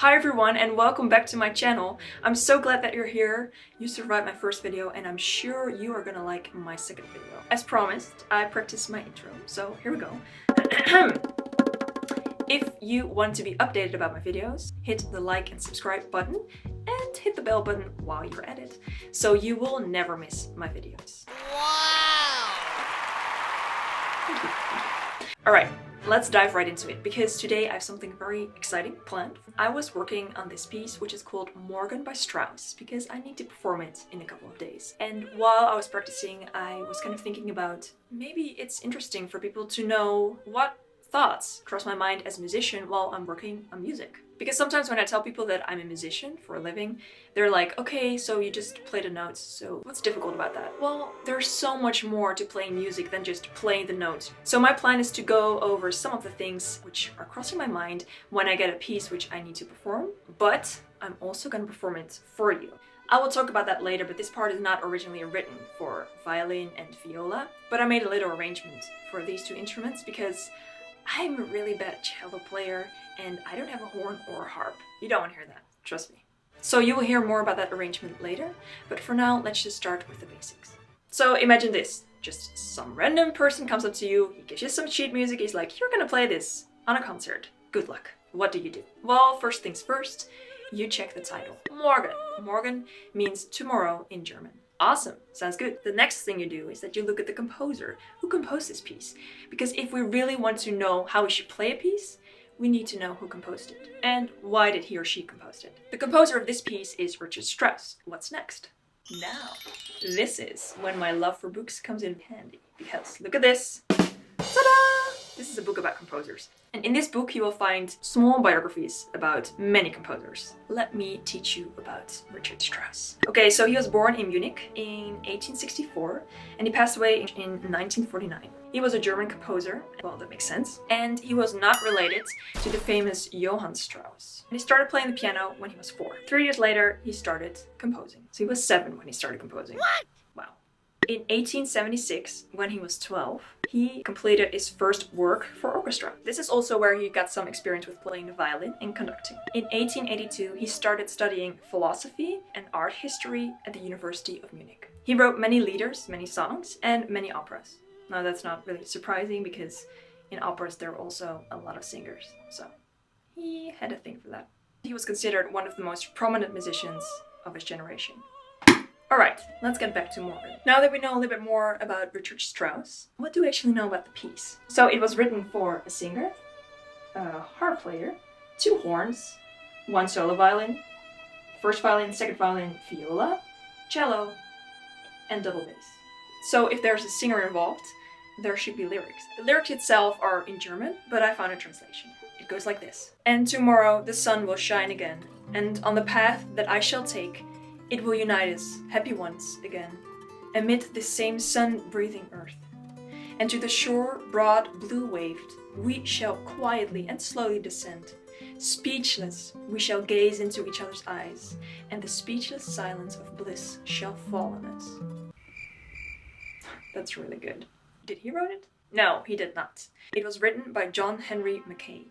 Hi everyone and welcome back to my channel. I'm so glad that you're here. You survived my first video and I'm sure you are gonna like my second video. As promised, I practiced my intro, so here we go. If you want to be updated about my videos, hit the like and subscribe button and hit the bell button while you're at it, so you will never miss my videos. Wow! Thank you. Alright. Let's dive right into it, because today I have something very exciting planned. I was working on this piece, which is called Morgan by Strauss, because I need to perform it in a couple of days. And while I was practicing, I was kind of thinking about maybe it's interesting for people to know what thoughts cross my mind as a musician while I'm working on music. Because sometimes when I tell people that I'm a musician for a living, they're like, okay, so you just play the notes, so what's difficult about that? Well, there's so much more to playing music than just playing the notes. So my plan is to go over some of the things which are crossing my mind when I get a piece which I need to perform, but I'm also gonna perform it for you. I will talk about that later, but this part is not originally written for violin and viola, but I made a little arrangement for these two instruments because I'm a really bad cello player and I don't have a horn or a harp. You don't want to hear that, trust me. So you will hear more about that arrangement later, but for now, let's just start with the basics. So imagine this, just some random person comes up to you, he gives you some sheet music, he's like, you're gonna play this on a concert. Good luck. What do you do? Well, first things first, you check the title. Morgen. Morgen means tomorrow in German. Awesome, sounds good. The next thing you do is that you look at the composer who composed this piece. Because if we really want to know how we should play a piece, we need to know who composed it. And why did he or she compose it? The composer of this piece is Richard Strauss. What's next? Now, this is when my love for books comes in handy. Because look at this. Ta-da! This is a book about composers. And in this book you will find small biographies about many composers. Let me teach you about Richard Strauss. Okay, so he was born in Munich in 1864 and he passed away in 1949. He was a German composer, well that makes sense, and he was not related to the famous Johann Strauss. And he started playing the piano when he was 4. 3 years later he started composing. So he was 7 when he started composing. What? Wow. In 1876, when he was 12, he completed his first work for orchestra. This is also where he got some experience with playing the violin and conducting. In 1882, he started studying philosophy and art history at the University of Munich. He wrote many lieders, many songs, and many operas. Now that's not really surprising because in operas there are also a lot of singers, so he had a thing for that. He was considered one of the most prominent musicians of his generation. Alright, let's get back to Morgan. Now that we know a little bit more about Richard Strauss, what do we actually know about the piece? So it was written for a singer, a harp player, 2 horns, 1 solo violin, first violin, second violin, viola, cello, and double bass. So if there's a singer involved, there should be lyrics. The lyrics itself are in German, but I found a translation. It goes like this. And tomorrow the sun will shine again, and on the path that I shall take, it will unite us, happy once again, amid this same sun-breathing earth. And to the shore, broad, blue-waved, we shall quietly and slowly descend. Speechless, we shall gaze into each other's eyes, and the speechless silence of bliss shall fall on us. That's really good. Did he write it? No, he did not. It was written by John Henry Mackay.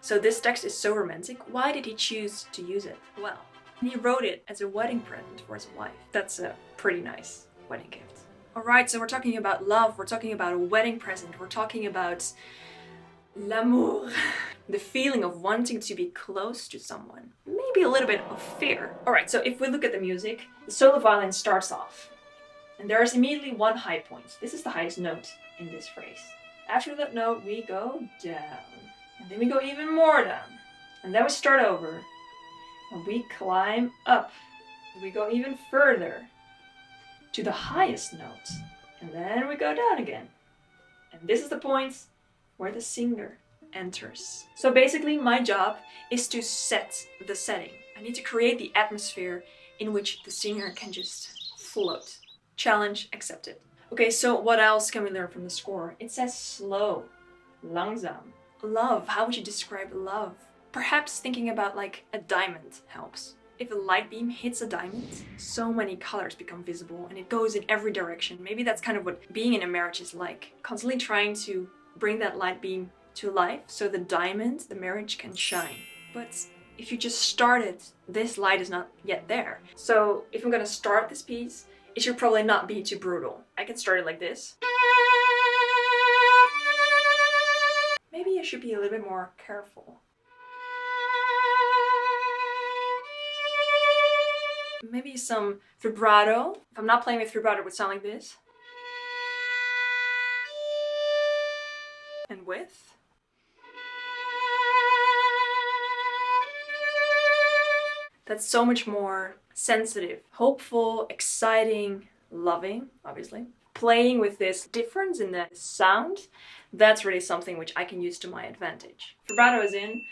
So this text is so romantic. Why did he choose to use it? Well, he wrote it as a wedding present for his wife. That's a pretty nice wedding gift. Alright, so we're talking about love, we're talking about a wedding present, we're talking about l'amour. The feeling of wanting to be close to someone. Maybe a little bit of fear. Alright, so if we look at the music, the solo violin starts off. And there is immediately one high point. This is the highest note in this phrase. After that note, we go down. And then we go even more down. And then we start over. And we climb up. We go even further to the highest note. And then we go down again. And this is the point where the singer enters. So basically my job is to set the setting. I need to create the atmosphere in which the singer can just float. Challenge accepted. Okay, so what else can we learn from the score? It says slow, langsam. Love, how would you describe love? Perhaps thinking about like a diamond helps. If a light beam hits a diamond, so many colors become visible and it goes in every direction. Maybe that's kind of what being in a marriage is like. Constantly trying to bring that light beam to life so the diamond, the marriage, can shine. But if you just start it, this light is not yet there. So if I'm gonna start this piece, it should probably not be too brutal. I can start it like this. Maybe I should be a little bit more careful. Maybe some vibrato. If I'm not playing with vibrato, it would sound like this. And with. That's so much more sensitive, hopeful, exciting, loving, obviously. Playing with this difference in the sound, that's really something which I can use to my advantage. Vibrato is in,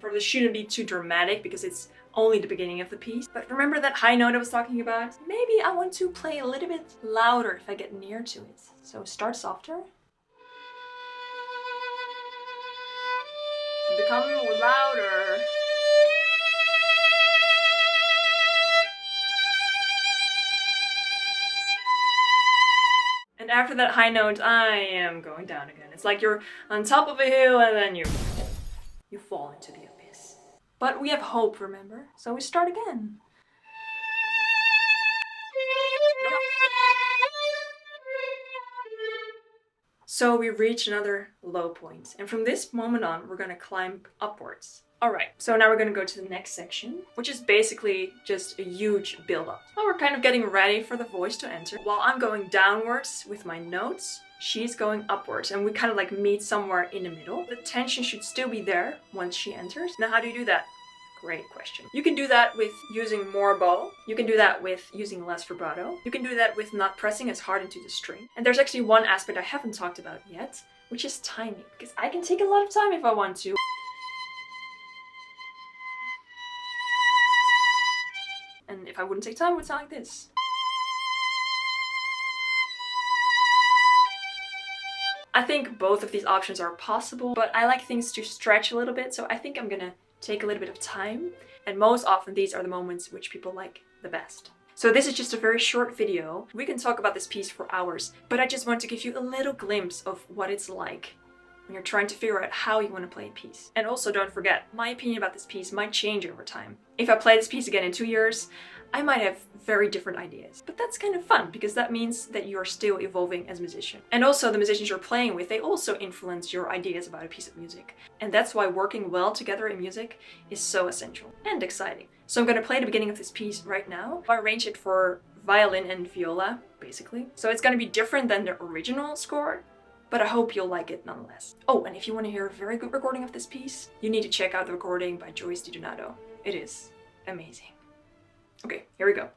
probably shouldn't be too dramatic because it's only the beginning of the piece. But remember that high note I was talking about? Maybe I want to play a little bit louder if I get near to it. So start softer. Become louder. And after that high note, I am going down again. It's like you're on top of a hill and then you fall into the abyss. But we have hope, remember? So we start again. So we reach another low point. And from this moment on, we're gonna climb upwards. Alright, so now we're gonna go to the next section, which is basically just a huge build-up. Now we're kind of getting ready for the voice to enter. While I'm going downwards with my notes, she's going upwards, and we kind of like meet somewhere in the middle. The tension should still be there once she enters. Now how do you do that? Great question. You can do that with using more bow. You can do that with using less vibrato. You can do that with not pressing as hard into the string. And there's actually one aspect I haven't talked about yet, which is timing, because I can take a lot of time if I want to. And if I wouldn't take time, it would sound like this. I think both of these options are possible, but I like things to stretch a little bit, so I think I'm gonna take a little bit of time. And most often these are the moments which people like the best. So this is just a very short video. We can talk about this piece for hours, but I just want to give you a little glimpse of what it's like when you're trying to figure out how you want to play a piece. And also don't forget, my opinion about this piece might change over time. If I play this piece again in 2 years, I might have very different ideas. But that's kind of fun, because that means that you're still evolving as a musician. And also the musicians you're playing with, they also influence your ideas about a piece of music. And that's why working well together in music is so essential and exciting. So I'm gonna play the beginning of this piece right now. I arrange it for violin and viola, basically. So it's gonna be different than the original score, but I hope you'll like it nonetheless. Oh, and if you want to hear a very good recording of this piece, you need to check out the recording by Joyce DiDonato. It is amazing. Okay, here we go.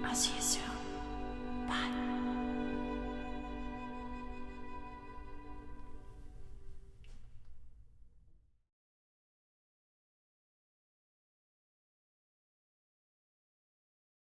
I'll see you soon.